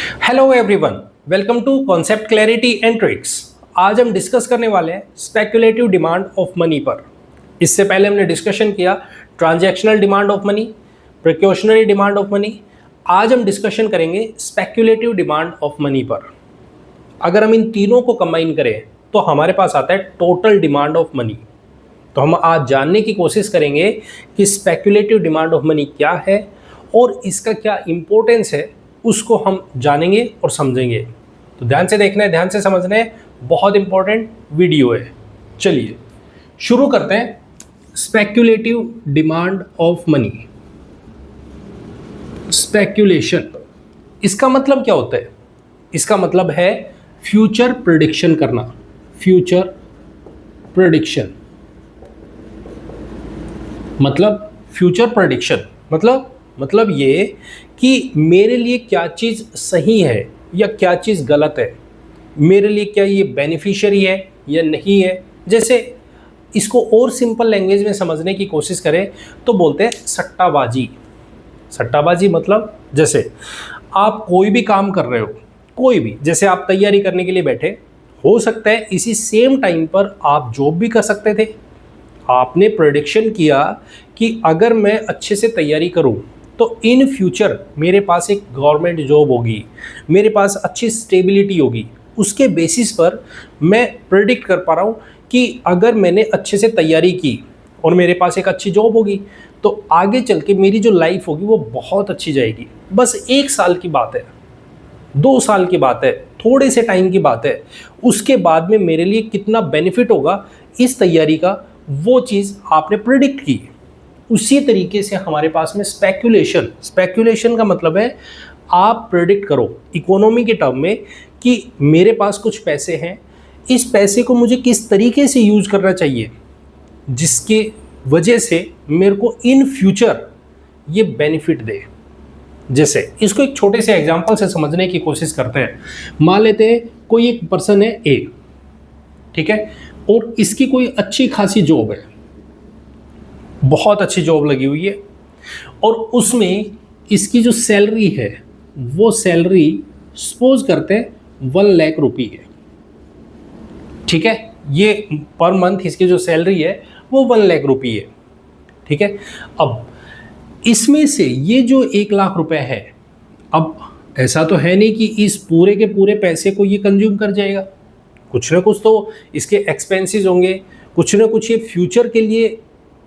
Hello everyone, welcome to concept clarity and tricks. आज हम discuss करने वाले हैं स्पेक्युलेटिव डिमांड ऑफ मनी पर। इससे पहले हमने डिस्कशन किया transactional demand of money, precautionary demand of money. आज हम डिस्कशन करेंगे स्पेक्युलेटिव डिमांड ऑफ मनी पर। अगर हम इन तीनों को कंबाइन करें तो हमारे पास आता है टोटल डिमांड ऑफ मनी। तो हम आज जानने की कोशिश करेंगे कि स्पेक्युलेटिव डिमांड ऑफ मनी क्या है और इसका क्या इंपॉर्टेंस है, उसको हम जानेंगे और समझेंगे। तो ध्यान से देखना है, ध्यान से समझना है, बहुत इंपॉर्टेंट वीडियो है। चलिए शुरू करते हैं। Speculative demand of money, speculation, इसका मतलब क्या होता है? इसका मतलब है फ्यूचर प्रेडिक्शन करना। फ्यूचर प्रेडिक्शन मतलब फ्यूचर प्रेडिक्शन मतलब ये कि मेरे लिए क्या चीज़ सही है या क्या चीज़ गलत है, मेरे लिए क्या ये बेनिफिशियरी है या नहीं है। जैसे इसको और सिंपल लैंग्वेज में समझने की कोशिश करें तो बोलते हैं सट्टाबाजी। सट्टाबाजी मतलब जैसे आप कोई भी काम कर रहे हो, कोई भी, जैसे आप तैयारी करने के लिए बैठे, हो सकता है इसी सेम टाइम पर आप जॉब भी कर सकते थे। आपने प्रेडिक्शन किया कि अगर मैं अच्छे से तैयारी करूं तो इन फ्यूचर मेरे पास एक गवर्नमेंट जॉब होगी, मेरे पास अच्छी स्टेबिलिटी होगी। उसके बेसिस पर मैं प्रेडिक्ट कर पा रहा हूँ कि अगर मैंने अच्छे से तैयारी की और मेरे पास एक अच्छी जॉब होगी तो आगे चल के मेरी जो लाइफ होगी वो बहुत अच्छी जाएगी। बस 1 साल की बात है, 2 साल की बात है, थोड़े से टाइम की बात है। उसके बाद में मेरे लिए कितना बेनिफिट होगा इस तैयारी का, वो चीज़ आपने प्रेडिक्ट की। उसी तरीके से हमारे पास में स्पेक्युलेशन का मतलब है आप प्रेडिक्ट करो इकोनॉमी के टर्म में कि मेरे पास कुछ पैसे हैं, इस पैसे को मुझे किस तरीके से यूज करना चाहिए जिसके वजह से मेरे को इन फ्यूचर ये बेनिफिट दे। जैसे इसको एक छोटे से एग्जांपल से समझने की कोशिश करते हैं। मान लेते हैं कोई एक पर्सन है ए, ठीक है, और इसकी कोई अच्छी खासी जॉब है, बहुत अच्छी जॉब लगी हुई है, और उसमें इसकी जो सैलरी है वो सैलरी सपोज करते हैं 1 लाख रुपये है, ठीक है। ये पर मंथ इसकी जो सैलरी है वो 1 लाख रुपये है, ठीक है। अब इसमें से ये जो 1 लाख रुपए है, अब ऐसा तो है नहीं कि इस पूरे के पूरे पैसे को ये कंज्यूम कर जाएगा, कुछ ना कुछ तो इसके एक्सपेंसेस होंगे, कुछ ना कुछ ये फ्यूचर के लिए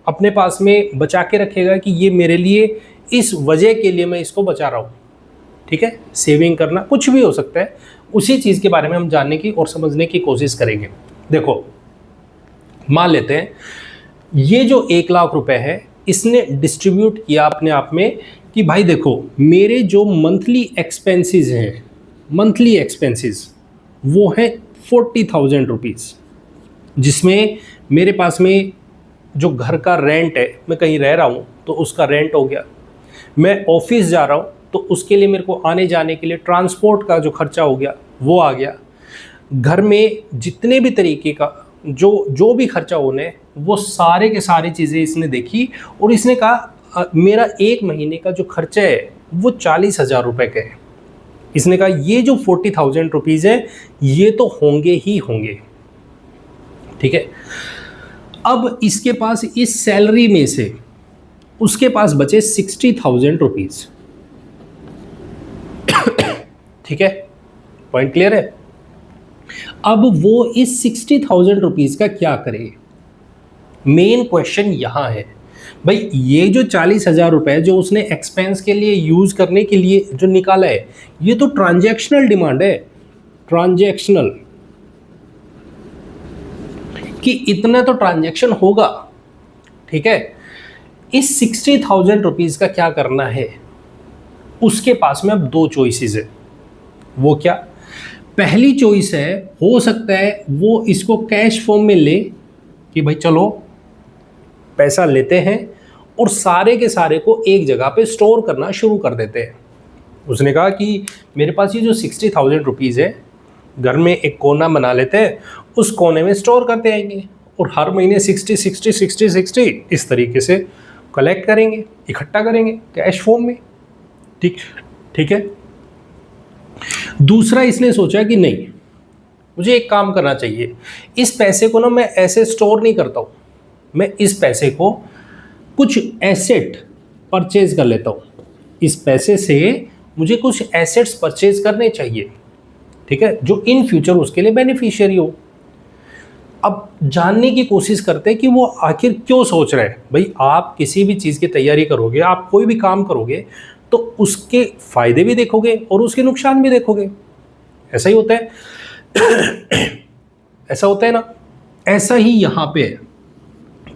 अपने पास में बचा के रखेगा कि ये मेरे लिए इस वजह के लिए मैं इसको बचा रहा हूँ, ठीक है। सेविंग करना कुछ भी हो सकता है, उसी चीज़ के बारे में हम जानने की और समझने की कोशिश करेंगे। देखो मान लेते हैं ये जो 1 लाख रुपए है इसने डिस्ट्रीब्यूट किया अपने आप में कि भाई देखो मेरे जो मंथली एक्सपेंसेस हैं, मंथली एक्सपेंसेस वो है 40,000 रुपीज़, जिसमें मेरे पास में जो घर का रेंट है, मैं कहीं रह रहा हूँ तो उसका रेंट हो गया, मैं ऑफिस जा रहा हूँ तो उसके लिए मेरे को आने जाने के लिए ट्रांसपोर्ट का जो खर्चा हो गया वो आ गया, घर में जितने भी तरीके का जो भी खर्चा होने हैं वो सारे के सारी चीज़ें इसने देखी और इसने कहा मेरा 1 महीने का जो खर्चा है वो 40,000 रुपये का है। इसने कहा ये जो 40,000 रुपीज़ है ये तो होंगे ही होंगे, ठीक है। अब इसके पास इस सैलरी में से उसके पास बचे 60,000 रुपीज़, ठीक है, पॉइंट क्लियर है। अब वो इस 60,000 रुपीज़ का क्या करे, मेन क्वेश्चन यहाँ है। भाई ये जो 40,000 रुपये जो उसने एक्सपेंस के लिए यूज़ करने के लिए जो निकाला है ये तो ट्रांजैक्शनल डिमांड है, ट्रांजैक्शनल, कि इतना तो ट्रांजैक्शन होगा, ठीक है। इस 60,000 रुपीज़ का क्या करना है, उसके पास में अब 2 चॉइसेस है। वो क्या? पहली चॉइस है, हो सकता है वो इसको कैश फॉर्म में ले कि भाई चलो पैसा लेते हैं और सारे के सारे को एक जगह पे स्टोर करना शुरू कर देते हैं। उसने कहा कि मेरे पास ये जो 60,000 रुपीज़ है घर में एक कोना बना लेते हैं, उस कोने में स्टोर करते आएंगे और हर महीने 60 इस तरीके से कलेक्ट करेंगे, इकट्ठा करेंगे कैश फॉर्म में, ठीक है। दूसरा इसने सोचा कि नहीं, मुझे एक काम करना चाहिए, इस पैसे को ना मैं ऐसे स्टोर नहीं करता हूँ, मैं इस पैसे को कुछ एसेट परचेज कर लेता हूँ, इस पैसे से मुझे कुछ एसेट्स परचेज करने चाहिए, ठीक है, जो इन फ्यूचर उसके लिए बेनिफिशियरी हो। अब जानने की कोशिश करते हैं कि वो आखिर क्यों सोच रहे हैं। भाई आप किसी भी चीज़ की तैयारी करोगे, आप कोई भी काम करोगे, तो उसके फायदे भी देखोगे और उसके नुकसान भी देखोगे। ऐसा ही होता है ऐसा होता है ना। ऐसा ही यहाँ पे है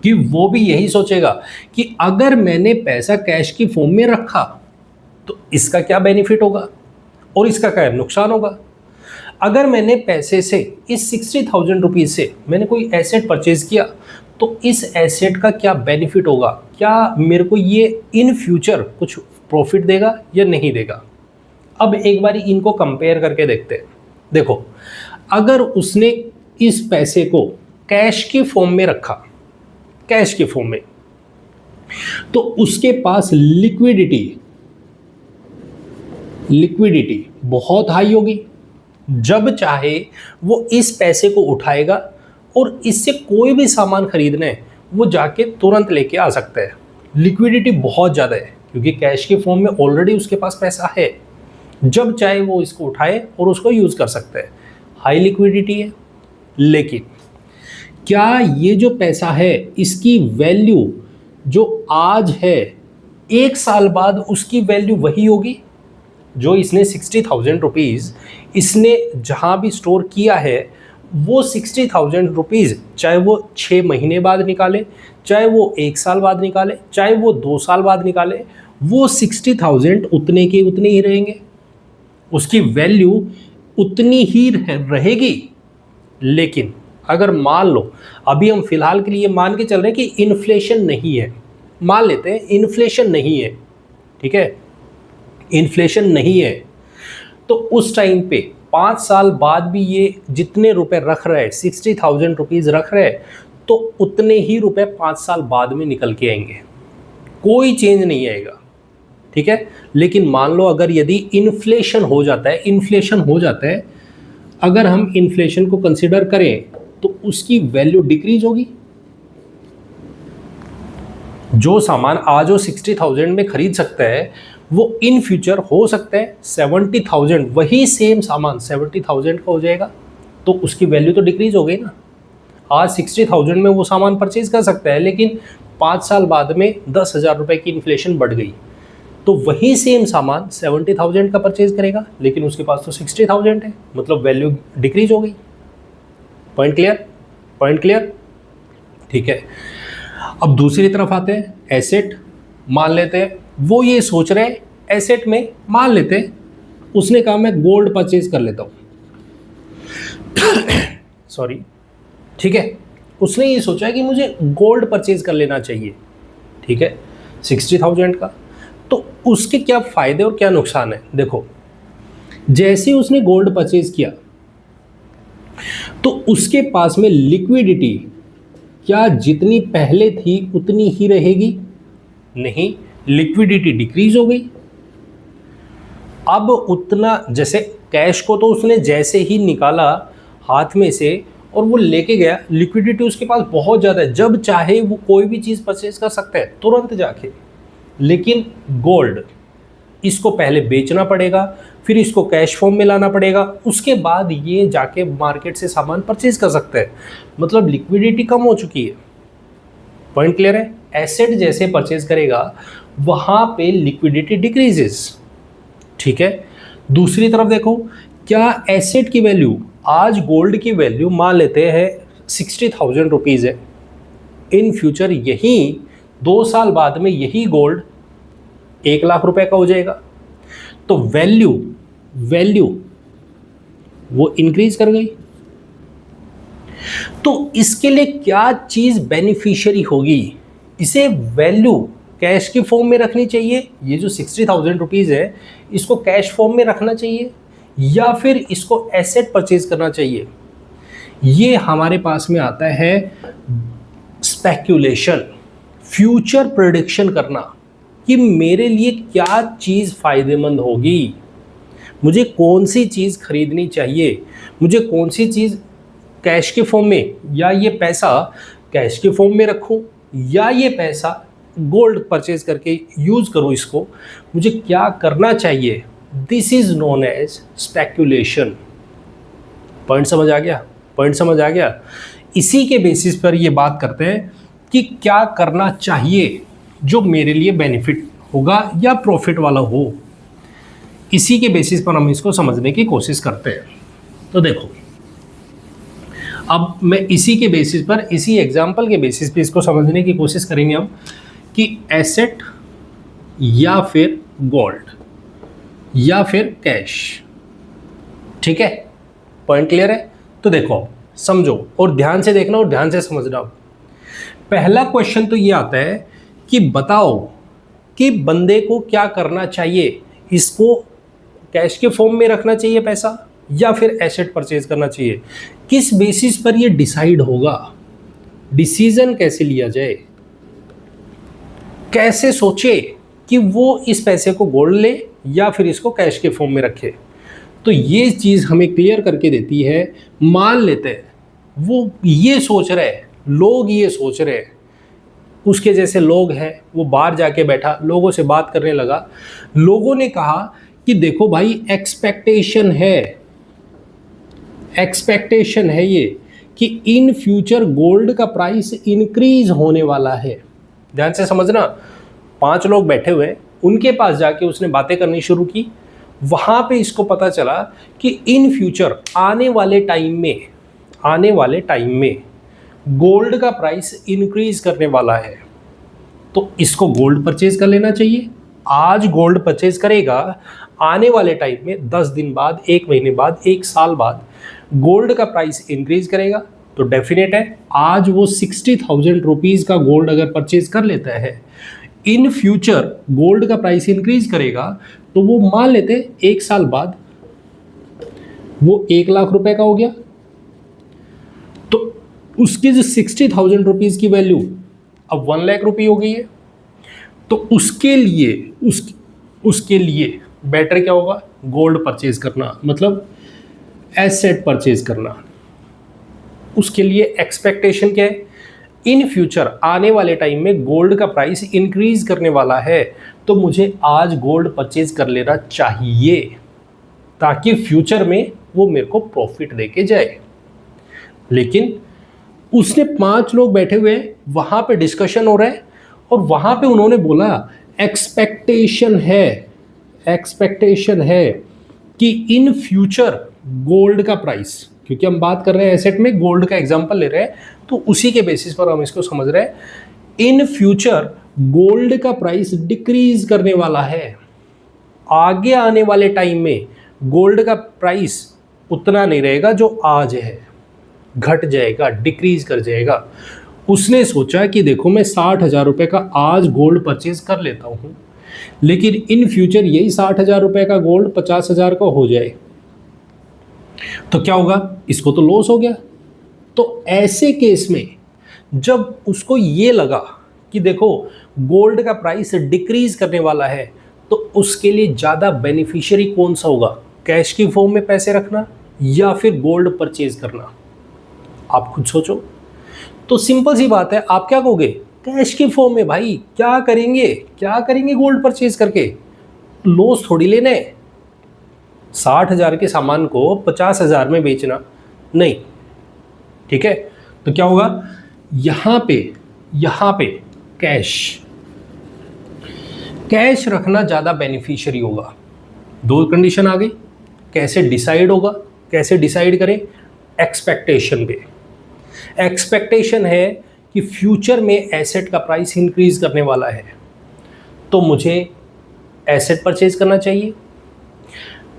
कि वो भी यही सोचेगा कि अगर मैंने पैसा कैश की फॉर्म में रखा तो इसका क्या बेनिफिट होगा और इसका क्या नुकसान होगा। अगर मैंने पैसे से इस 60,000 रुपीज़ से मैंने कोई एसेट परचेज किया तो इस एसेट का क्या बेनिफिट होगा, क्या मेरे को ये इन फ्यूचर कुछ प्रॉफिट देगा या नहीं देगा। अब एक बार इनको कंपेयर करके देखते हैं। देखो, अगर उसने इस पैसे को कैश की फॉर्म में रखा, कैश की फॉर्म में, तो उसके पास लिक्विडिटी बहुत हाई होगी। जब चाहे वो इस पैसे को उठाएगा और इससे कोई भी सामान खरीदना है वो जाके तुरंत लेके आ सकता है। लिक्विडिटी बहुत ज़्यादा है क्योंकि कैश के फॉर्म में ऑलरेडी उसके पास पैसा है, जब चाहे वो इसको उठाए और उसको यूज़ कर सकता है। हाई लिक्विडिटी है। लेकिन क्या ये जो पैसा है इसकी वैल्यू जो आज है, एक साल बाद उसकी वैल्यू वही होगी? जो इसने 60,000 रुपीज़ इसने जहाँ भी स्टोर किया है, वो 60,000 रुपीज़ चाहे वो 6 महीने बाद निकाले, चाहे वो 1 साल बाद निकाले, चाहे वो 2 साल बाद निकाले, वो 60,000 उतने के उतने ही रहेंगे, उसकी वैल्यू उतनी ही रहेगी। लेकिन अगर मान लो, अभी हम फिलहाल के लिए मान के चल रहे हैं कि इन्फ्लेशन नहीं है, मान लेते हैं इन्फ्लेशन नहीं है, ठीक है, इन्फ्लेशन नहीं है, तो उस टाइम पे 5 साल बाद भी ये जितने रुपए रख रहे हैं, 60,000 रुपीज़ रख रहे हैं, तो उतने ही रुपए 5 साल बाद में निकल के आएंगे, कोई चेंज नहीं आएगा, ठीक है। लेकिन मान लो अगर यदि इन्फ्लेशन हो जाता है, अगर हम इन्फ्लेशन को कंसिडर करें तो उसकी वैल्यू डिक्रीज होगी। जो सामान आज वो 60,000 में खरीद सकता है वो इन फ्यूचर हो सकता है 70,000, वही सेम सामान 70,000 का हो जाएगा, तो उसकी वैल्यू तो डिक्रीज हो गई ना। आज 60,000 में वो सामान परचेज कर सकता है, लेकिन 5 साल बाद में 10,000 रुपये की इन्फ्लेशन बढ़ गई, तो वही सेम सामान 70,000 का परचेज करेगा, लेकिन उसके पास तो 60,000 है, मतलब वैल्यू डिक्रीज हो गई। Point clear? ठीक है। अब दूसरी तरफ आते हैं, एसेट। मान लेते हैं वो ये सोच रहे हैं, एसेट में मान लेते हैं उसने कहा मैं गोल्ड परचेज कर लेता हूँ सॉरी, ठीक है, उसने ये सोचा है कि मुझे गोल्ड परचेज कर लेना चाहिए, ठीक है, 60,000 का। तो उसके क्या फ़ायदे और क्या नुकसान है। देखो, जैसे उसने गोल्ड परचेज किया तो उसके पास में लिक्विडिटी क्या जितनी पहले थी उतनी ही रहेगी? नहीं, लिक्विडिटी डिक्रीज हो गई। अब उतना, जैसे कैश को तो उसने जैसे ही निकाला हाथ में से और वो लेके गया, लिक्विडिटी उसके पास बहुत ज़्यादा है, जब चाहे वो कोई भी चीज़ परचेज कर सकता है तुरंत जाके। लेकिन गोल्ड, इसको पहले बेचना पड़ेगा, फिर इसको कैश फॉर्म में लाना पड़ेगा, उसके बाद ये जाके मार्केट से सामान परचेज कर सकता है, मतलब लिक्विडिटी कम हो चुकी है। पॉइंट क्लियर है? एसेट जैसे परचेज करेगा वहाँ पे लिक्विडिटी डिक्रीजेस, ठीक है। दूसरी तरफ देखो, क्या एसेट की वैल्यू, आज गोल्ड की वैल्यू मान लेते हैं 60,000 रुपीज़ है, इन फ्यूचर यही 2 साल बाद में यही गोल्ड 1 लाख रुपए का हो जाएगा, तो वैल्यू वो इंक्रीज कर गई। तो इसके लिए क्या चीज़ बेनिफिशियरी होगी? इसे वैल्यू कैश की फॉर्म में रखनी चाहिए, ये जो 60,000 रुपीज़ है इसको कैश फॉर्म में रखना चाहिए, या फिर इसको एसेट परचेज करना चाहिए? ये हमारे पास में आता है स्पेक्यूलेशन, फ्यूचर प्रेडिक्शन करना कि मेरे लिए क्या चीज़ फायदेमंद होगी। मुझे कौन सी चीज़ खरीदनी चाहिए, मुझे कौन सी चीज़ कैश के फॉर्म में, या ये पैसा कैश के फॉर्म में रखूं, या ये पैसा गोल्ड परचेज करके यूज़ करूं इसको, मुझे क्या करना चाहिए। This is known as speculation. Point समझ आ गया? पॉइंट समझ आ गया? इसी के बेसिस पर ये बात करते हैं कि क्या करना चाहिए जो मेरे लिए बेनिफिट होगा या प्रॉफिट वाला हो। इसी के बेसिस पर हम इसको समझने की कोशिश करते हैं। तो देखो, अब मैं इसी के बेसिस पर, इसी एग्जाम्पल के बेसिस पे इसको समझने की कोशिश करेंगे हम कि एसेट या फिर गोल्ड या फिर कैश। ठीक है, पॉइंट क्लियर है? तो देखो, समझो और ध्यान से देखना और ध्यान से समझना। पहला क्वेश्चन तो ये आता है कि बताओ कि बंदे को क्या करना चाहिए, इसको कैश के फॉर्म में रखना चाहिए पैसा या फिर एसेट परचेज करना चाहिए। किस बेसिस पर ये डिसाइड होगा, डिसीजन कैसे लिया जाए, कैसे सोचे कि वो इस पैसे को गोल्ड ले या फिर इसको कैश के फॉर्म में रखे। तो ये चीज़ हमें क्लियर करके देती है। मान लेते हैं वो ये सोच रहे हैं, लोग ये सोच रहे हैं, उसके जैसे लोग हैं, वो बाहर जाके बैठा, लोगों से बात करने लगा, लोगों ने कहा कि देखो भाई, एक्सपेक्टेशन है ये कि इन फ्यूचर गोल्ड का प्राइस इंक्रीज होने वाला है। ध्यान से समझना, 5 लोग बैठे हुए, उनके पास जाके उसने बातें करनी शुरू की। वहाँ पे इसको पता चला कि इन फ्यूचर आने वाले टाइम में गोल्ड का प्राइस इंक्रीज करने वाला है, तो इसको गोल्ड परचेज कर लेना चाहिए। आज गोल्ड परचेज करेगा, आने वाले टाइम में 10 दिन बाद, 1 महीने बाद, 1 साल बाद गोल्ड का प्राइस इंक्रीज करेगा। तो डेफिनेट है, आज वो 60,000 रुपीज़ का गोल्ड अगर परचेज कर लेता है, इन फ्यूचर गोल्ड का प्राइस इंक्रीज करेगा, तो वो मान लेते 1 साल बाद वो 1 लाख रुपए का हो गया। तो उसकी जो 60,000 रुपीज़ की वैल्यू अब 1 लाख रुपये हो गई है। तो उसके लिए बेटर क्या होगा, गोल्ड परचेज करना, मतलब एसेट परचेज करना। उसके लिए एक्सपेक्टेशन क्या है, इन फ्यूचर आने वाले टाइम में गोल्ड का प्राइस इंक्रीज करने वाला है, तो मुझे आज गोल्ड परचेज कर लेना चाहिए ताकि फ्यूचर में वो मेरे को प्रॉफिट देके जाए। लेकिन उसने 5 लोग बैठे हुए हैं, वहाँ पे डिस्कशन हो रहा है और वहाँ पे उन्होंने बोला एक्सपेक्टेशन है कि इन फ्यूचर गोल्ड का प्राइस, क्योंकि हम बात कर रहे हैं एसेट में, गोल्ड का एग्जांपल ले रहे हैं, तो उसी के बेसिस पर हम इसको समझ रहे हैं। इन फ्यूचर गोल्ड का प्राइस डिक्रीज करने वाला है। आगे आने वाले टाइम में गोल्ड का प्राइस उतना नहीं रहेगा जो आज है, घट जाएगा, डिक्रीज कर जाएगा। उसने सोचा कि देखो, मैं 60,000 रुपये का आज गोल्ड परचेज कर लेता हूँ, लेकिन इन फ्यूचर यही 60,000 रुपये का गोल्ड 50,000 का हो जाए, तो क्या होगा, इसको तो लॉस हो गया। तो ऐसे केस में जब उसको ये लगा कि देखो गोल्ड का प्राइस डिक्रीज करने वाला है, तो उसके लिए ज़्यादा बेनिफिशियरी कौन सा होगा, कैश की फॉर्म में पैसे रखना या फिर गोल्ड परचेज करना। आप खुद सोचो। तो सिंपल सी बात है, आप क्या कहोगे, कैश की फॉर्म में। भाई क्या करेंगे गोल्ड परचेज करके, लॉस थोड़ी लेना है। 60,000 के सामान को 50,000 में बेचना नहीं, ठीक है। तो क्या होगा, यहाँ पे कैश रखना ज़्यादा बेनिफिशियरी होगा। 2 कंडीशन आ गई। कैसे डिसाइड होगा, कैसे डिसाइड करें, एक्सपेक्टेशन पे। एक्सपेक्टेशन है कि फ्यूचर में एसेट का प्राइस इंक्रीज करने वाला है, तो मुझे एसेट परचेज करना चाहिए।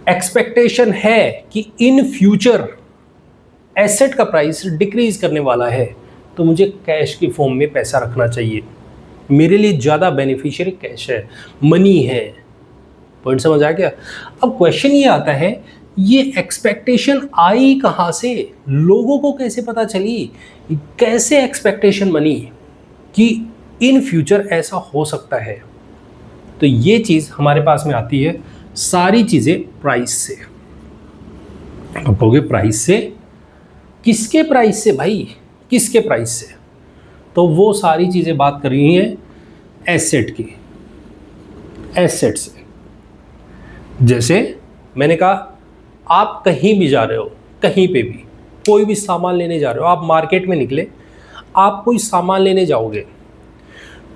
एक्सपेक्टेशन है कि इन फ्यूचर एसेट का प्राइस डिक्रीज करने वाला है, तो मुझे कैश की फॉर्म में पैसा रखना चाहिए। मेरे लिए ज़्यादा बेनिफिशियरी कैश है, मनी है। पॉइंट समझ आ गया? अब क्वेश्चन ये आता है, ये एक्सपेक्टेशन आई कहाँ से, लोगों को कैसे पता चली, कैसे एक्सपेक्टेशन बनी कि इन फ्यूचर ऐसा हो सकता है। तो ये चीज़ हमारे पास में आती है सारी चीजें प्राइस से। अब कहोगे प्राइस से, किसके प्राइस से भाई, किसके प्राइस से? तो वो सारी चीजें बात कर रही हैं एसेट की, एसेट से। जैसे मैंने कहा, आप कहीं भी जा रहे हो, कहीं पे भी कोई भी सामान लेने जा रहे हो, आप मार्केट में निकले, आप कोई सामान लेने जाओगे,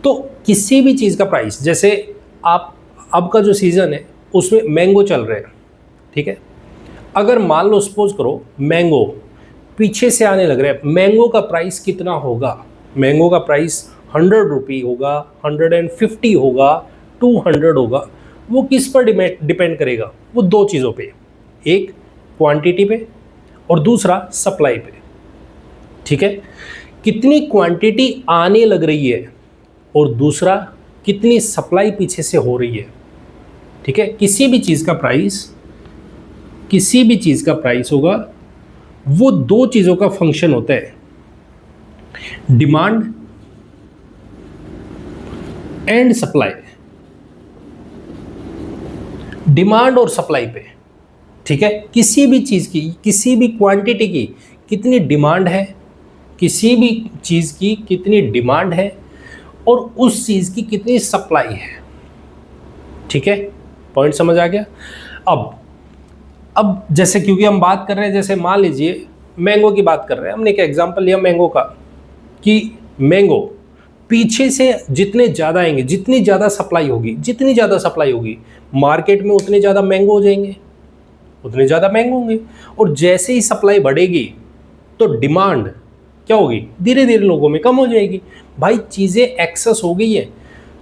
तो किसी भी चीज़ का प्राइस, जैसे आप अब का जो सीज़न है उसमें मैंगो चल रहे हैं, ठीक है। अगर मान लो सपोज करो मैंगो पीछे से आने लग रहा है, मैंगो का प्राइस कितना होगा? मैंगो का प्राइस 100 रुपये होगा, 150 होगा, 200 होगा। वो किस पर डिपेंड करेगा? वो दो चीज़ों पे, एक क्वांटिटी पे और दूसरा सप्लाई पे, ठीक है। कितनी क्वांटिटी आने लग रही है और दूसरा कितनी सप्लाई पीछे से हो रही है, ठीक है। किसी भी चीज़ का प्राइस, किसी भी चीज़ का प्राइस होगा, वो दो चीज़ों का फंक्शन होता है, डिमांड एंड सप्लाई, डिमांड और सप्लाई पे, ठीक है। किसी भी चीज़ की, किसी भी क्वांटिटी की कितनी डिमांड है, किसी भी चीज़ की कितनी डिमांड है और उस चीज़ की कितनी सप्लाई है, ठीक है। पॉइंट समझ आ गया? अब जैसे क्योंकि हम बात कर रहे हैं, जैसे मान लीजिए मैंगो की बात कर रहे हैं, हमने एक एग्जांपल लिया मैंगो का, कि मैंगो पीछे से जितने ज़्यादा आएंगे, जितनी ज़्यादा सप्लाई होगी, जितनी ज़्यादा सप्लाई होगी मार्केट में, उतने ज़्यादा मैंगो हो जाएंगे, उतने ज़्यादा महंगे होंगे। और जैसे ही सप्लाई बढ़ेगी तो डिमांड क्या होगी? धीरे धीरे लोगों में कम हो जाएगी। भाई चीज़ें एक्सेस हो गई है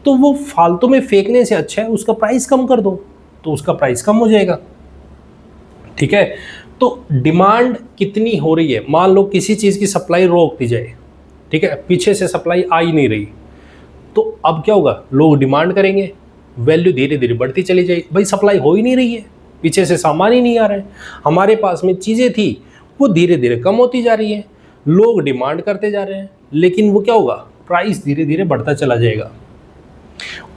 तो वो फालतू में फेंकने से अच्छा है उसका प्राइस कम कर दो, तो उसका प्राइस कम हो जाएगा, ठीक है। तो डिमांड कितनी हो रही है, मान लो किसी चीज़ की सप्लाई रोक दी जाए, ठीक है, पीछे से सप्लाई आ ही नहीं रही, तो अब क्या होगा? लोग डिमांड करेंगे, वैल्यू धीरे धीरे बढ़ती चली जाएगी। भाई सप्लाई हो ही नहीं रही है, पीछे से सामान ही नहीं आ रहा है, हमारे पास में चीज़ें थी वो धीरे धीरे कम होती जा रही है, लोग डिमांड करते जा रहे हैं, लेकिन वो क्या होगा? प्राइस धीरे धीरे बढ़ता चला जाएगा।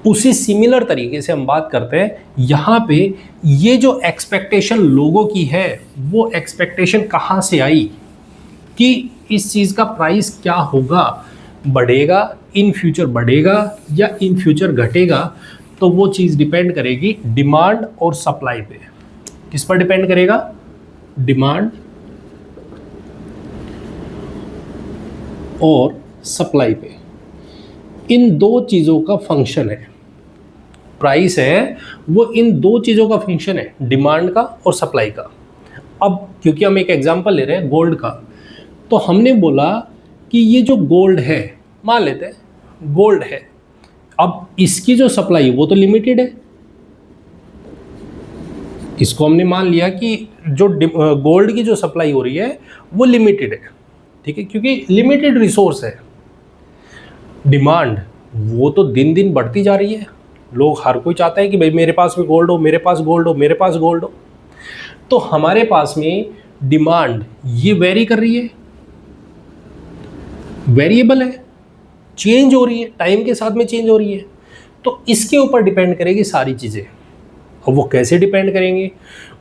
उसी सिमिलर तरीके से हम बात करते हैं यहाँ पे, ये जो एक्सपेक्टेशन लोगों की है, वो एक्सपेक्टेशन कहाँ से आई कि इस चीज़ का प्राइस क्या होगा, बढ़ेगा, इन फ्यूचर बढ़ेगा या इन फ्यूचर घटेगा? तो वो चीज़ डिपेंड करेगी डिमांड और सप्लाई पे। किस पर डिपेंड करेगा? डिमांड और सप्लाई पे। इन दो चीज़ों का फंक्शन है, प्राइस है वो इन दो चीज़ों का फंक्शन है, डिमांड का और सप्लाई का। अब क्योंकि हम एक एग्जांपल ले रहे हैं गोल्ड का, तो हमने बोला कि ये जो गोल्ड है, मान लेते हैं गोल्ड है, अब इसकी जो सप्लाई वो तो लिमिटेड है, इसको हमने मान लिया कि जो गोल्ड की जो सप्लाई हो रही है वो लिमिटेड है, ठीक है, क्योंकि लिमिटेड रिसोर्स है। डिमांड वो तो दिन दिन बढ़ती जा रही है, लोग हर कोई चाहता है कि भाई मेरे पास भी गोल्ड हो, मेरे पास गोल्ड हो, मेरे पास गोल्ड हो। तो हमारे पास में डिमांड ये वेरी कर रही है, वेरिएबल है, चेंज हो रही है, टाइम के साथ में चेंज हो रही है। तो इसके ऊपर डिपेंड करेगी सारी चीज़ें। और वो कैसे डिपेंड करेंगे?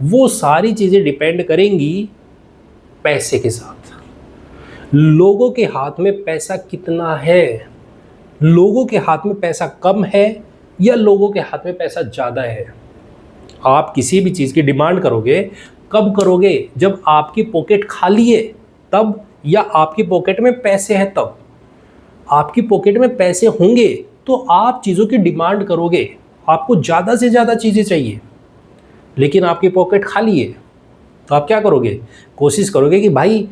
वो सारी चीज़ें डिपेंड करेंगी पैसे के साथ। लोगों के हाथ में पैसा कितना है, लोगों के हाथ में पैसा कम है या लोगों के हाथ में पैसा ज़्यादा है। आप किसी भी चीज़ की डिमांड करोगे, कब करोगे? जब आपकी पॉकेट खाली है तब, या आपकी पॉकेट में पैसे हैं तब। आपकी पॉकेट में पैसे होंगे तो आप चीज़ों की डिमांड करोगे, आपको ज़्यादा से ज़्यादा चीज़ें चाहिए, लेकिन आपकी पॉकेट खाली है तो आप क्या करोगे? कोशिश करोगे कि भाई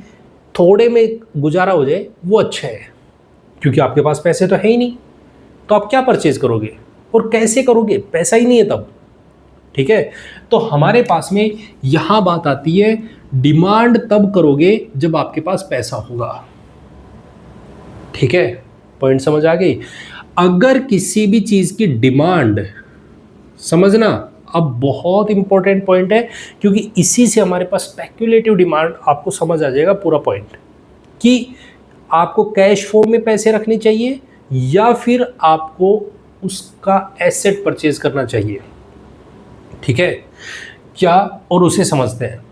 थोड़े में गुजारा हो जाए, वो अच्छा है, क्योंकि आपके पास पैसे तो है ही नहीं। तो आप क्या परचेज करोगे और कैसे करोगे? पैसा ही नहीं है तब, ठीक है। तो हमारे पास में यहाँ बात आती है, डिमांड तब करोगे जब आपके पास पैसा होगा, ठीक है। पॉइंट समझ आ गई? अगर किसी भी चीज़ की डिमांड, समझना अब बहुत इंपॉर्टेंट पॉइंट है, क्योंकि इसी से हमारे पास स्पेक्युलेटिव डिमांड आपको समझ आ जाएगा पूरा पॉइंट, कि आपको कैश फॉर्म में पैसे रखने चाहिए या फिर आपको उसका एसेट परचेज करना चाहिए। ठीक है क्या, और उसे समझते हैं।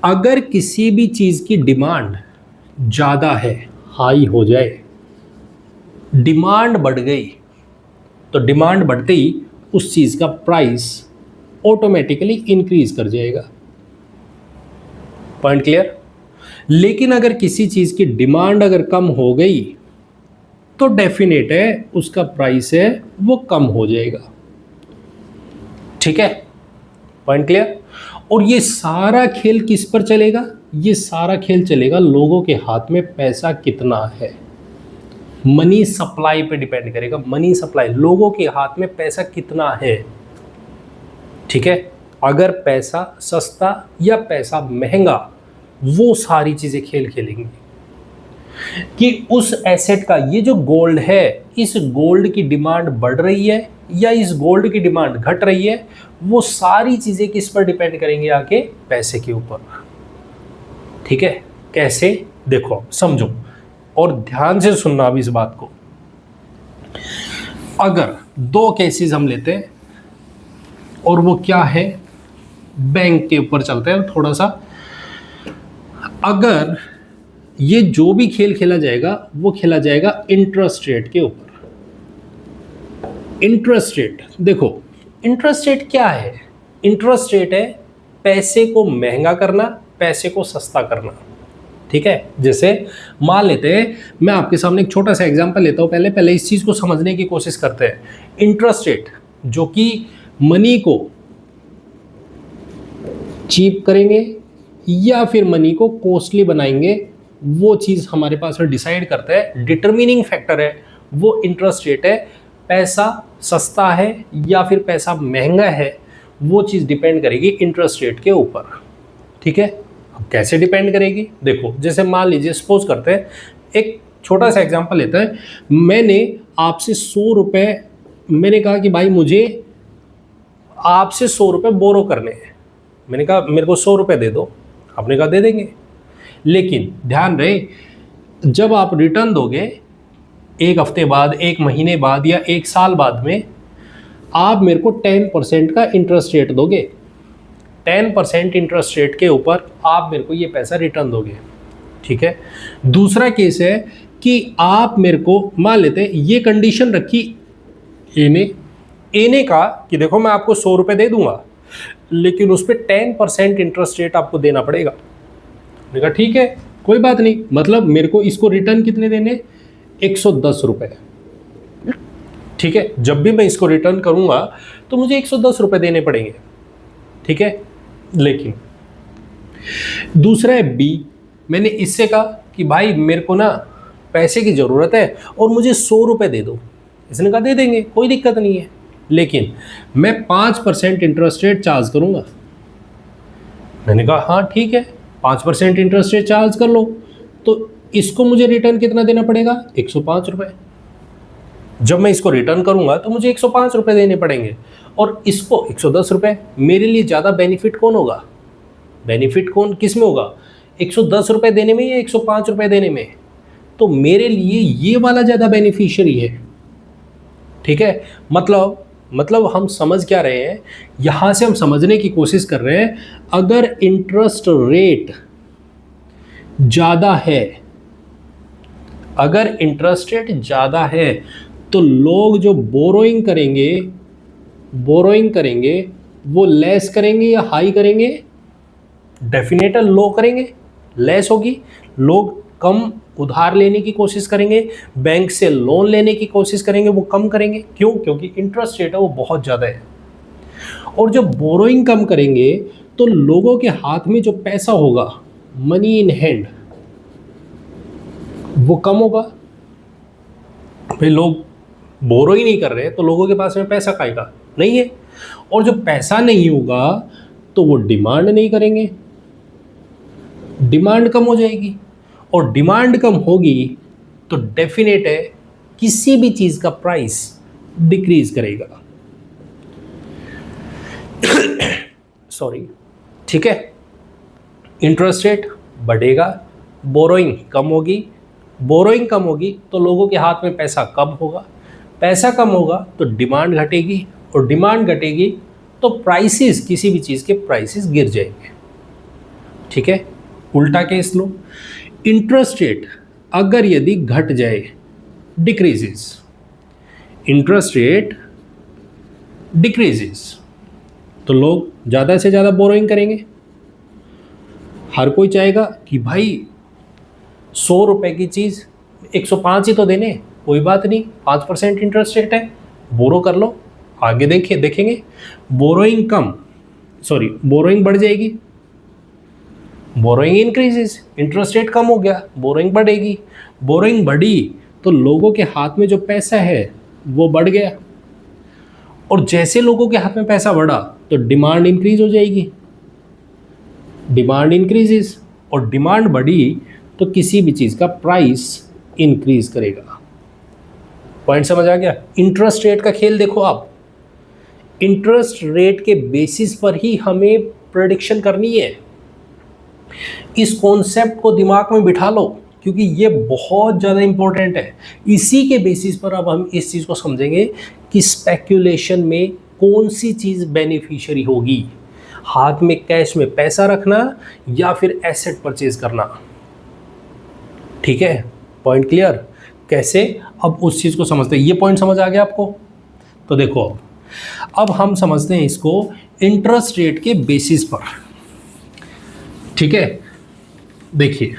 अगर किसी भी चीज की डिमांड ज्यादा है, हाई हो जाए, डिमांड बढ़ गई, तो डिमांड बढ़ते ही उस चीज का प्राइस ऑटोमेटिकली इंक्रीज कर जाएगा। Point clear. लेकिन अगर किसी चीज की डिमांड अगर कम हो गई तो डेफिनेट है उसका प्राइस है वो कम हो जाएगा। ठीक है, पॉइंट क्लियर। और ये सारा खेल किस पर चलेगा? ये सारा खेल चलेगा लोगों के हाथ में पैसा कितना है, मनी सप्लाई पे डिपेंड करेगा। मनी सप्लाई, लोगों के हाथ में पैसा कितना है। ठीक है, अगर पैसा सस्ता या पैसा महंगा, वो सारी चीजें खेल खेलेंगी कि उस एसेट का, ये जो गोल्ड है, इस गोल्ड की डिमांड बढ़ रही है या इस गोल्ड की डिमांड घट रही है। वो सारी चीजें किस पर डिपेंड करेंगे? आके पैसे के ऊपर। ठीक है, कैसे? देखो समझो और ध्यान से सुनना अब इस बात को। अगर दो केसेस हम लेते हैं और वो क्या है, बैंक के ऊपर चलते हैं थोड़ा सा। अगर ये जो भी खेल खेला जाएगा वो खेला जाएगा इंटरेस्ट रेट के ऊपर। इंटरेस्ट रेट, देखो इंटरेस्ट रेट क्या है? इंटरेस्ट रेट है पैसे को महंगा करना, पैसे को सस्ता करना। ठीक है, जैसे मान लेते हैं, मैं आपके सामने एक छोटा सा एग्जांपल लेता हूं। पहले इस चीज को समझने की कोशिश करते हैं। इंटरेस्ट रेट जो कि मनी को चीप करेंगे या फिर मनी को कॉस्टली बनाएंगे, वो चीज हमारे पास में डिसाइड करता है, डिटरमिनिंग फैक्टर है वो इंटरेस्ट रेट है। पैसा सस्ता है या फिर पैसा महंगा है, वो चीज डिपेंड करेगी इंटरेस्ट रेट के ऊपर। ठीक है, अब कैसे डिपेंड करेगी? देखो, जैसे मान लीजिए, सपोज करते हैं, एक छोटा सा एग्जांपल लेते हैं। मैंने आपसे 100 रुपये, मैंने कहा कि भाई मुझे आपसे 100 रुपये बोरो करने हैं। मैंने कहा मेरे को 100 रुपये दे दो, आपने कहा दे देंगे। लेकिन ध्यान रहे, जब आप रिटर्न दोगे एक हफ्ते बाद, एक महीने बाद या एक साल बाद में, आप मेरे को 10% का इंटरेस्ट रेट दोगे। 10% इंटरेस्ट रेट के ऊपर आप मेरे को ये पैसा रिटर्न दोगे। ठीक है, दूसरा केस है कि आप मेरे को, मान लेते हैं ये कंडीशन रखी एने का कि देखो मैं आपको 100 रुपये दे दूंगा, लेकिन उस पर 10% इंटरेस्ट रेट आपको देना पड़ेगा। मैंने कहा ठीक है, कोई बात नहीं, मतलब मेरे को इसको रिटर्न कितने देने? 110 रुपये। ठीक है, जब भी मैं इसको रिटर्न करूंगा तो मुझे 110 रुपये देने पड़ेंगे। ठीक है, लेकिन दूसरा है बी। मैंने इससे कहा कि भाई मेरे को ना पैसे की ज़रूरत है और मुझे 100 रुपये दे दो। इसने कहा दे देंगे, कोई दिक्कत नहीं है, लेकिन मैं 5% इंटरेस्ट रेट चार्ज करूंगा। मैंने कहा हाँ ठीक है, 5% इंटरेस्ट रेट चार्ज कर लो, तो इसको मुझे रिटर्न कितना देना पड़ेगा? 105 रुपये। जब मैं इसको रिटर्न करूंगा तो मुझे 105 रुपये देने पड़ेंगे और इसको 110 रुपये। मेरे लिए ज़्यादा बेनिफिट कौन होगा? बेनिफिट कौन किस में होगा? 110 रुपये देने में या 105 रुपये देने में? तो मेरे लिए ये वाला ज़्यादा बेनिफिशियरी है। ठीक है, मतलब हम समझ क्या रहे हैं यहाँ से? हम समझने की कोशिश कर रहे हैं, अगर इंटरेस्ट रेट ज़्यादा है, अगर इंटरेस्ट रेट ज़्यादा है तो लोग जो बोरोइंग करेंगे वो लेस करेंगे या हाई करेंगे? डेफिनेटली लो करेंगे, लेस होगी। लोग कम उधार लेने की कोशिश करेंगे, बैंक से लोन लेने की कोशिश करेंगे, वो कम करेंगे। क्यों? क्योंकि इंटरेस्ट रेट है वो बहुत ज़्यादा है। और जब बोरोइंग कम करेंगे तो लोगों के हाथ में जो पैसा होगा, मनी इन हैंड, वो कम होगा। भाई लोग बोरो ही नहीं कर रहे तो लोगों के पास में पैसा काहेगा? नहीं है। और जब पैसा नहीं होगा तो वो डिमांड नहीं करेंगे, डिमांड कम हो जाएगी। और डिमांड कम होगी तो डेफिनेट है किसी भी चीज का प्राइस डिक्रीज करेगा। सॉरी, ठीक है, इंटरेस्ट रेट बढ़ेगा, बोरोइंग कम होगी। बोरोइंग कम होगी तो लोगों के हाथ में पैसा कम होगा, पैसा कम होगा तो डिमांड घटेगी, और डिमांड घटेगी तो प्राइसेस, किसी भी चीज़ के प्राइसेस गिर जाएंगे। ठीक है, उल्टा केस लो, इंटरेस्ट रेट अगर यदि घट जाए, डिक्रीजेस, इंटरेस्ट रेट डिक्रीजेस, तो लोग ज़्यादा से ज़्यादा बोरोइंग करेंगे। हर कोई चाहेगा कि भाई 100 रुपए की चीज़ 105 ही तो देने, कोई बात नहीं, 5% इंटरेस्ट रेट है, बोरो कर लो। आगे देखेंगे बोरोइंग बोरोइंग बढ़ जाएगी, बोरोइंग इंक्रीजेस, इंटरेस्ट रेट कम हो गया, बोरोइंग बढ़ेगी, बोरोइंग बढ़ी तो लोगों के हाथ में जो पैसा है वो बढ़ गया, और जैसे लोगों के हाथ में पैसा बढ़ा तो डिमांड इंक्रीज हो जाएगी, डिमांड इंक्रीजेस, और डिमांड बढ़ी तो किसी भी चीज़ का प्राइस इंक्रीज करेगा। पॉइंट समझ आ गया? इंटरेस्ट रेट का खेल देखो आप, इंटरेस्ट रेट के बेसिस पर ही हमें प्रेडिक्शन करनी है। इस कॉन्सेप्ट को दिमाग में बिठा लो, क्योंकि ये बहुत ज़्यादा इंपॉर्टेंट है। इसी के बेसिस पर अब हम इस चीज़ को समझेंगे कि स्पेक्यूलेशन में कौन सी चीज़ बेनिफिशियरी होगी, हाथ में कैश में पैसा रखना या फिर एसेट परचेज करना। ठीक है, पॉइंट क्लियर? कैसे, अब उस चीज़ को समझते हैं। ये पॉइंट समझ आ गया आपको? तो देखो अब हम समझते हैं इसको इंटरेस्ट रेट के बेसिस पर। ठीक है, देखिए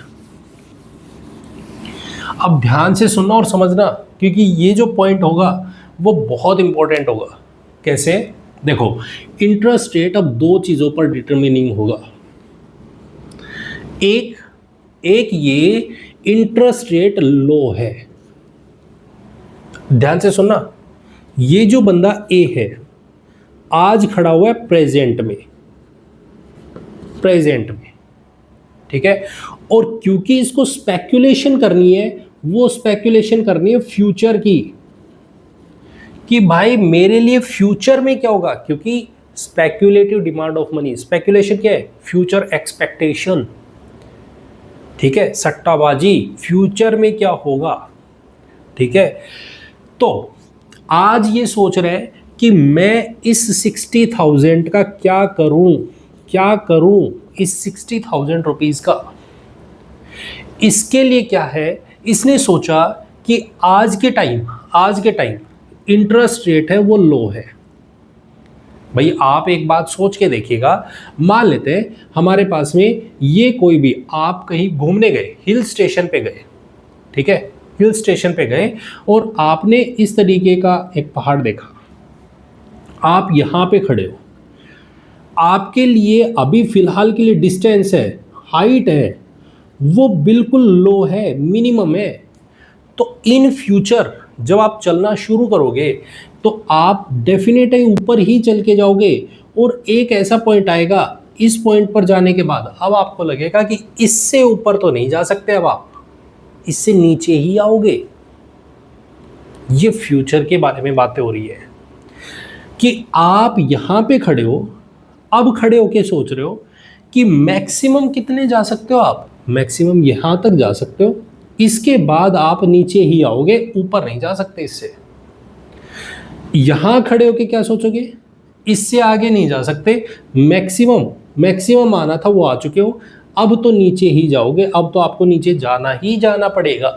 अब ध्यान से सुनना और समझना, क्योंकि ये जो पॉइंट होगा वो बहुत इंपॉर्टेंट होगा। कैसे? देखो, इंटरेस्ट रेट अब दो चीज़ों पर डिटरमिनिंग होगा। एक ये इंटरेस्ट रेट लो है, ध्यान से सुनना, ये जो बंदा ए है आज खड़ा हुआ है प्रेजेंट में, ठीक है, और क्योंकि इसको स्पेक्यूलेशन करनी है, वो स्पेक्यूलेशन करनी है फ्यूचर की, कि भाई मेरे लिए फ्यूचर में क्या होगा, क्योंकि speculative demand of money, speculation क्या है? Future expectation. ठीक है, सट्टाबाजी, फ्यूचर में क्या होगा। ठीक है, तो आज ये सोच रहे हैं कि मैं इस 60,000 का क्या करूं इस 60,000 रुपीज़ का। इसके लिए क्या है, इसने सोचा कि आज के टाइम इंटरेस्ट रेट है वो लो है। भाई आप एक बात सोच के देखिएगा, मान लेते हैं हमारे पास में ये कोई भी, आप कहीं घूमने गए, हिल स्टेशन पे गए, ठीक है, हिल स्टेशन पे गए और आपने इस तरीके का एक पहाड़ देखा, आप यहाँ पे खड़े हो, आपके लिए अभी फिलहाल के लिए डिस्टेंस है, हाइट है, वो बिल्कुल लो है, मिनिमम है। तो इन फ्यूचर जब आप चलना शुरू करोगे तो आप डेफिनेटली ऊपर ही चल के जाओगे, और एक ऐसा पॉइंट आएगा, इस पॉइंट पर जाने के बाद अब आपको लगेगा कि इससे ऊपर तो नहीं जा सकते, अब आप इससे नीचे ही आओगे। ये फ्यूचर के बारे में बातें हो रही है कि आप यहां पे खड़े हो, अब खड़े होके सोच रहे हो कि मैक्सिमम कितने जा सकते हो आप, मैक्सिमम यहां तक जा सकते हो, इसके बाद आप नीचे ही आओगे, ऊपर नहीं जा सकते इससे। यहां खड़े होके क्या सोचोगे, इससे आगे नहीं जा सकते, मैक्सिमम आना था वो आ चुके हो, अब तो नीचे ही जाओगे, अब तो आपको नीचे जाना ही जाना पड़ेगा।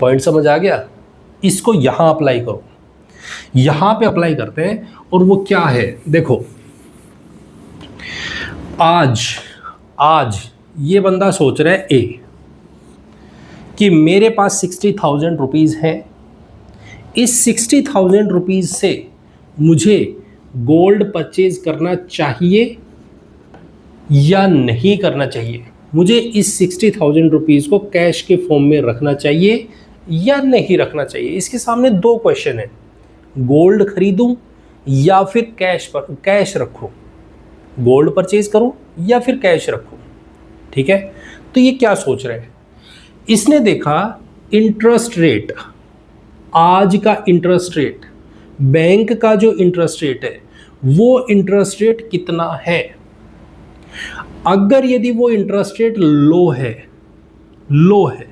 पॉइंट समझ आ गया? इसको यहां अप्लाई करो, यहां पे अप्लाई करते हैं, और वो क्या है देखो, आज ये बंदा सोच रहा है ए कि मेरे पास 60,000 रुपीज़ है, इस 60,000 रुपीज़ से मुझे गोल्ड परचेज करना चाहिए या नहीं करना चाहिए, मुझे इस 60,000 रुपीज़ को कैश के फॉर्म में रखना चाहिए या नहीं रखना चाहिए। इसके सामने दो क्वेश्चन है, गोल्ड खरीदूं या फिर कैश रखूं, गोल्ड परचेज करूं या फिर कैश रखूं। ठीक है, तो ये क्या सोच रहे हैं, इसने देखा इंटरेस्ट रेट, आज का इंटरेस्ट रेट, बैंक का जो इंटरेस्ट रेट है वो इंटरेस्ट रेट कितना है। अगर यदि वो इंटरेस्ट रेट लो है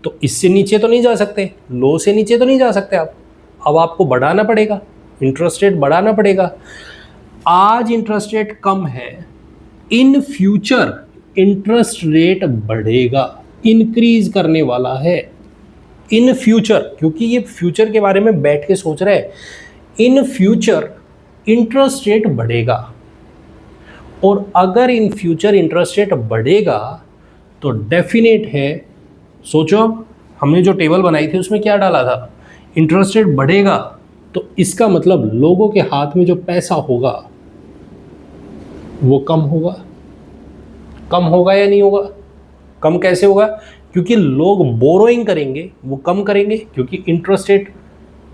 तो इससे नीचे तो नहीं जा सकते, लो से नीचे तो नहीं जा सकते आप, अब आपको बढ़ाना पड़ेगा, इंटरेस्ट रेट बढ़ाना पड़ेगा। आज इंटरेस्ट रेट कम है, इन फ्यूचर इंटरेस्ट रेट बढ़ेगा, इंक्रीज करने वाला है इन फ्यूचर, क्योंकि ये फ्यूचर के बारे में बैठ के सोच रहे हैं। इन फ्यूचर इंटरेस्ट रेट बढ़ेगा, और अगर इन फ्यूचर इंटरेस्ट रेट बढ़ेगा तो डेफिनेट है, सोचो अब हमने जो टेबल बनाई थी उसमें क्या डाला था, इंटरेस्ट रेट बढ़ेगा, तो इसका मतलब लोगों के हाथ में जो पैसा होगा वो कम होगा। कम होगा या नहीं होगा? कम कैसे होगा? क्योंकि लोग बोरोइंग करेंगे, वो कम करेंगे, क्योंकि इंटरेस्ट रेट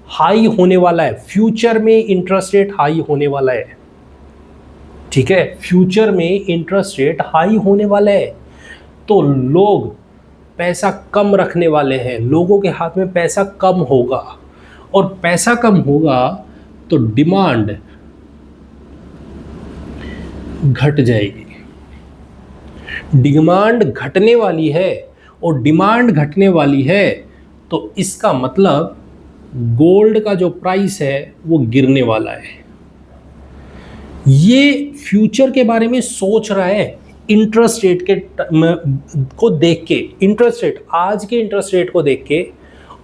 हाई होने वाला है, फ्यूचर में इंटरेस्ट रेट हाई होने वाला है। ठीक है, फ्यूचर में इंटरेस्ट रेट हाई होने वाला है, तो लोग पैसा कम रखने वाले हैं, लोगों के हाथ में पैसा कम होगा, और पैसा कम होगा तो डिमांड घट जाएगी। डिमांड घटने वाली है, और डिमांड घटने वाली है तो इसका मतलब गोल्ड का जो प्राइस है वो गिरने वाला है। ये फ्यूचर के बारे में सोच रहा है इंटरेस्ट रेट के को देख के, इंटरेस्ट रेट, आज के इंटरेस्ट रेट को देख के,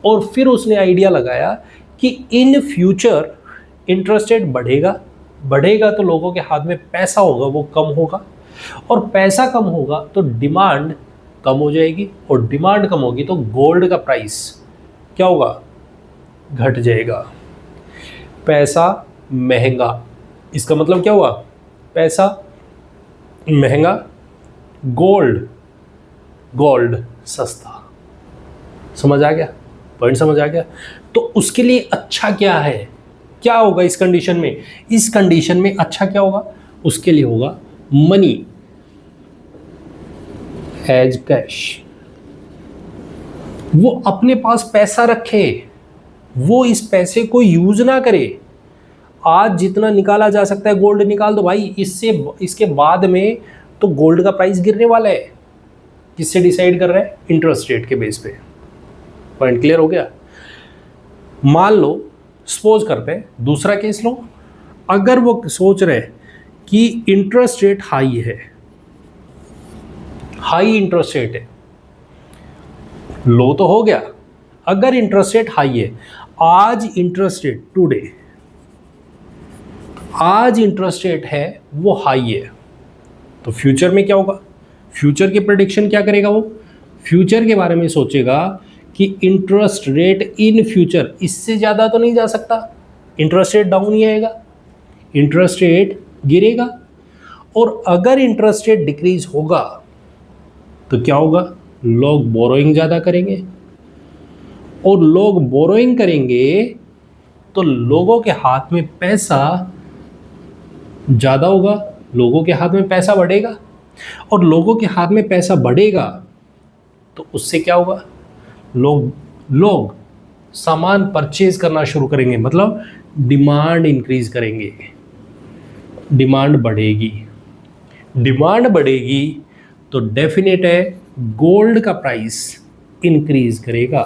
और फिर उसने आइडिया लगाया कि इन फ्यूचर इंटरेस्ट रेट बढ़ेगा तो लोगों के हाथ में पैसा होगा वो कम होगा, और पैसा कम होगा तो डिमांड कम हो जाएगी, और डिमांड कम होगी तो गोल्ड का प्राइस क्या होगा? घट जाएगा। पैसा महंगा, इसका मतलब क्या हुआ? पैसा महंगा, गोल्ड सस्ता। समझ आ गया? पॉइंट समझ आ गया? तो उसके लिए अच्छा क्या है, क्या होगा इस कंडीशन में? इस कंडीशन में अच्छा क्या होगा? उसके लिए होगा मनी एज कैश। वो अपने पास पैसा रखे, वो इस पैसे को यूज ना करे। आज जितना निकाला जा सकता है गोल्ड निकाल दो भाई, इसके बाद में तो गोल्ड का प्राइस गिरने वाला है। किससे डिसाइड कर रहा है? इंटरेस्ट रेट के बेस पे। पॉइंट क्लियर हो गया? मान लो, सपोज करते हैं, दूसरा केस लो, अगर वो सोच रहे कि इंटरेस्ट रेट हाई है, हाई इंटरेस्ट रेट है, लो तो हो गया, अगर इंटरेस्ट रेट हाई है, आज इंटरेस्ट रेट टुडे, आज इंटरेस्ट रेट है वो हाई है, तो फ्यूचर में क्या होगा? फ्यूचर की प्रेडिक्शन क्या करेगा? वो फ्यूचर के बारे में सोचेगा कि इंटरेस्ट रेट इन फ्यूचर इससे ज़्यादा तो नहीं जा सकता, इंटरेस्ट रेट डाउन ही आएगा, इंटरेस्ट रेट गिरेगा, और अगर इंटरेस्ट रेट डिक्रीज होगा तो क्या होगा? लोग बोरोइंग ज़्यादा करेंगे, और लोग बोरोइंग करेंगे तो लोगों के हाथ में पैसा ज़्यादा होगा, लोगों के हाथ में पैसा बढ़ेगा, और लोगों के हाथ में पैसा बढ़ेगा तो उससे क्या होगा? लोग सामान परचेज करना शुरू करेंगे, मतलब डिमांड इंक्रीज करेंगे, डिमांड बढ़ेगी। डिमांड बढ़ेगी तो डेफिनेट है गोल्ड का प्राइस इंक्रीज करेगा,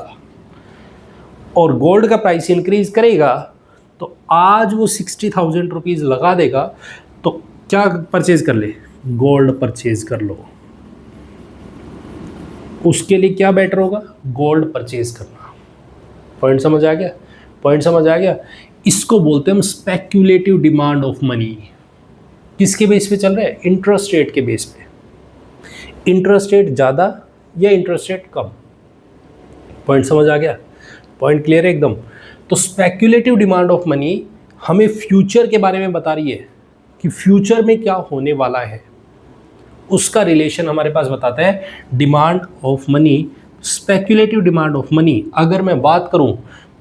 और गोल्ड का प्राइस इंक्रीज करेगा तो आज वो 60,000 रुपीज़ लगा देगा, तो क्या परचेज कर ले? गोल्ड परचेज कर लो। उसके लिए क्या बेटर होगा? गोल्ड परचेज करना। पॉइंट समझ आ गया? पॉइंट समझ आ गया? इसको बोलते हैं हम स्पेक्यूलेटिव डिमांड ऑफ मनी। किसके बेस पे चल रहा है? इंटरेस्ट रेट के बेस पे। इंटरेस्ट रेट ज़्यादा या इंटरेस्ट रेट कम? पॉइंट समझ आ गया? पॉइंट क्लियर है एकदम? तो स्पेक्यूलेटिव डिमांड ऑफ मनी हमें फ्यूचर के बारे में बता रही है कि फ्यूचर में क्या होने वाला है, उसका रिलेशन हमारे पास बताता है demand of money, speculative demand of money. अगर मैं बात करूं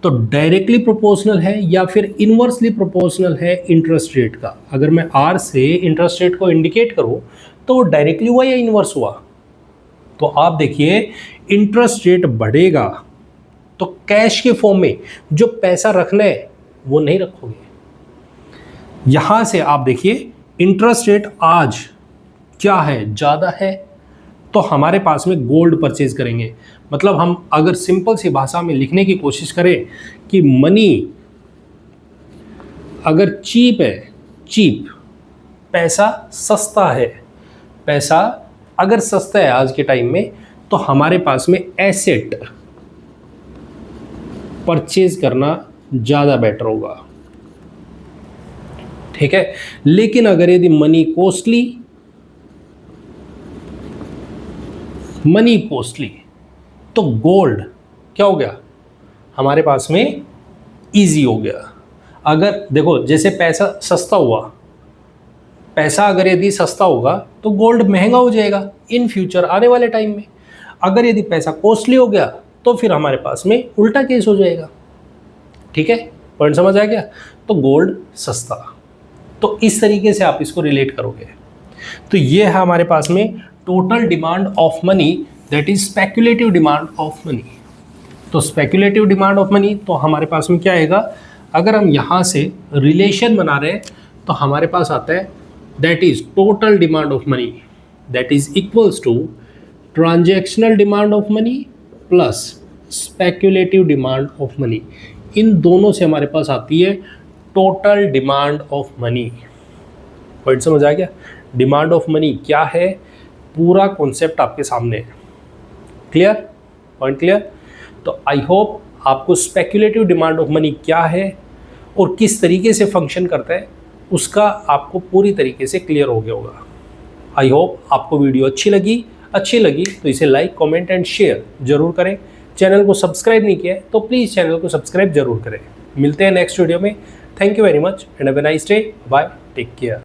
तो डायरेक्टली प्रोपोर्शनल है या फिर इनवर्सली प्रोपोर्शनल है इंटरेस्ट रेट का। अगर मैं आर से इंटरेस्ट रेट को इंडिकेट करूं तो वो डायरेक्टली हुआ या इनवर्स हुआ? तो आप देखिए, इंटरेस्ट रेट बढ़ेगा तो कैश के फॉर्म में जो पैसा रखना है वो नहीं रखोगे। यहां से आप देखिए, इंटरेस्ट रेट आज क्या है? ज़्यादा है, तो हमारे पास में गोल्ड परचेज करेंगे। मतलब हम अगर सिंपल सी भाषा में लिखने की कोशिश करें कि मनी अगर चीप है, चीप पैसा सस्ता है, पैसा अगर सस्ता है आज के टाइम में, तो हमारे पास में एसेट परचेज करना ज़्यादा बेटर होगा, ठीक है। लेकिन अगर यदि मनी कॉस्टली तो गोल्ड क्या हो गया हमारे पास में, इजी हो गया। अगर देखो जैसे पैसा सस्ता हुआ, पैसा अगर यदि सस्ता होगा तो गोल्ड महंगा हो जाएगा इन फ्यूचर आने वाले टाइम में। अगर यदि पैसा कॉस्टली हो गया तो फिर हमारे पास में उल्टा केस हो जाएगा, ठीक है। पॉइंट समझ आ गया। तो गोल्ड सस्ता, तो इस तरीके से आप इसको रिलेट करोगे। तो ये है हमारे पास में total demand of money, that is speculative demand of money. तो स्पेक्युलेटिव डिमांड ऑफ मनी तो हमारे पास में क्या आएगा, अगर हम यहाँ से रिलेशन बना रहे हैं तो हमारे पास आता है that is total demand of money that is equals to transactional demand of money plus speculative demand of money. इन दोनों से हमारे पास आती है total demand of money. Point समझ आ गया। डिमांड ऑफ मनी क्या है, पूरा कॉन्सेप्ट आपके सामने है। Clear, point clear. तो आई होप आपको स्पेक्युलेटिव डिमांड ऑफ मनी क्या है और किस तरीके से फंक्शन करता है उसका आपको पूरी तरीके से क्लियर हो गया होगा। आई होप आपको वीडियो अच्छी लगी तो इसे लाइक, कमेंट एंड शेयर जरूर करें। चैनल को सब्सक्राइब नहीं किया है तो प्लीज़ चैनल को सब्सक्राइब जरूर करें। मिलते हैं नेक्स्ट वीडियो में। Thank you very much and have a nice day. Bye, take care.